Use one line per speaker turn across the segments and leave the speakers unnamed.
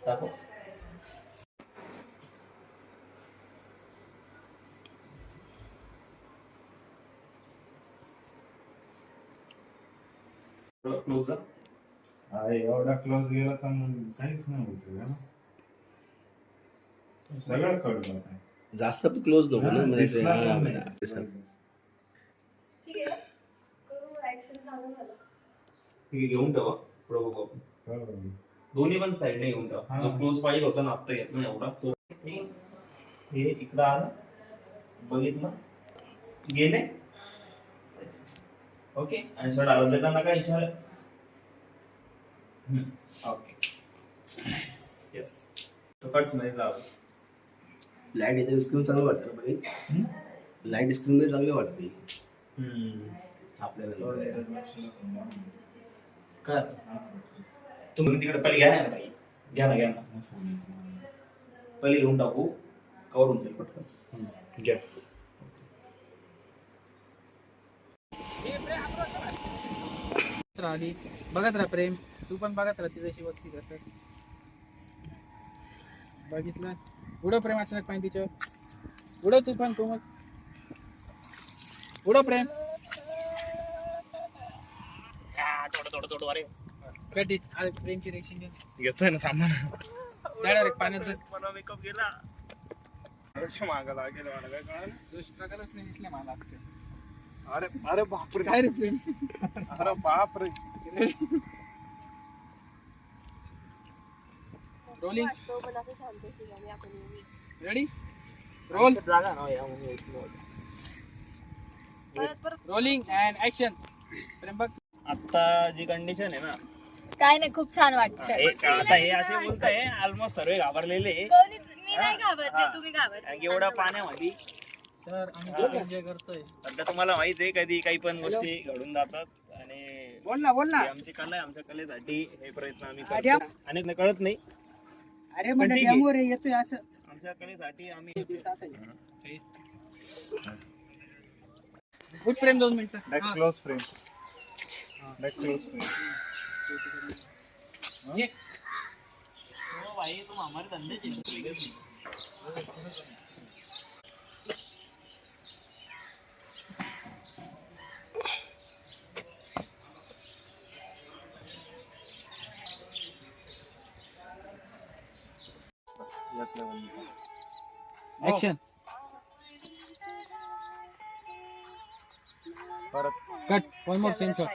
दाखव. क्लोज
एवढा क्लोज गेला तर मग काहीच नाही होत. सगळं कळत आहे.
जास्त क्लोज नको ना म्हणजे
दिसला पण नाही.
ठीक आहे करू ऍक्शन सांगा मला.
ठीक आहे, घेऊन ठेवा. पुढे बघू आपण. दोन्ही पण साईडने घेऊन ठेवा.
हा.
जो क्लोज पाहिजे होता ना आता घेतला एवढा तो. हे इकडं आलं, बघितलं, गेले. ओके, आणि शॉट आला देताना काय इशारा. Okay, yes. तो कट्स मध्ये लावा.
लाईट याच्या स्क्रीन चांगलं वाटतं बघ. लाईट स्क्रीन चांगली वाटते आपल्याला.
काय तुम्ही तिकडे पहिले घ्या ना बाई, घ्या ना पहिले घेऊन टाकू. कवर होऊन जाईल पटकन. घ्या.
आधी बघत राहा प्रेम, तू पण बघत राहा तिच्याशी बघती कसं. बघितलं उडव प्रेम अचानक पाहिजे तिच्यावर. उडव तू पण कोमल, उडव प्रेम.
थोडं अरे
कधी अरे प्रेमची रिएक्शन घे.
घेतोय ना, थांबा ना.
जाणार एक पाण्याचं
मला मेकअप गेला. मागा लागेल मला काय कळलं.
जो स्ट्रगलच नाही दिसला मला आज काही.
अरे बापरे.
काय रे प्रेम.
अरे बापरे.
रोलिंग
तो पण असं सांगतो की आम्ही आपण
रेडी रोल.
परत
रोलिंग अँड ऍक्शन. प्रेम बघ.
आता जी कंडिशन आहे ना,
काय नाही खूप छान वाटतं.
आता हे असे बोलताय ऑलमोस्ट सर्व घाबरलेले.
कोणी मी नाही घाबरते, तुम्ही घाबरते.
एवढ्या पाण्यामध्ये
सर आम्ही खूप एन्जॉय करतोय.
सध्या तुम्हाला माहित आहे कधी काही पण गोष्टी घडून जातात. आणि
बोल ना
ही आमची कला आहे. आमच्या कलेसाठी हे प्रयत्न आम्ही करतो. अनेक कळत नाही.
अरे
पण ठीक आहे.
रे येतोय असं.
आमच्या कलेसाठी आम्ही
गुड प्रेम 2 मिनिटं.
Back close frame. Back close frame.
ये.
हो भाई, तुम हमारे धंधे चलो.
ऍक्शन.
परत
cut. One more same shot.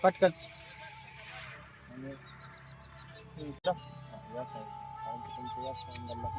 Cut cut.
या साईड. तुमच्या या साईडला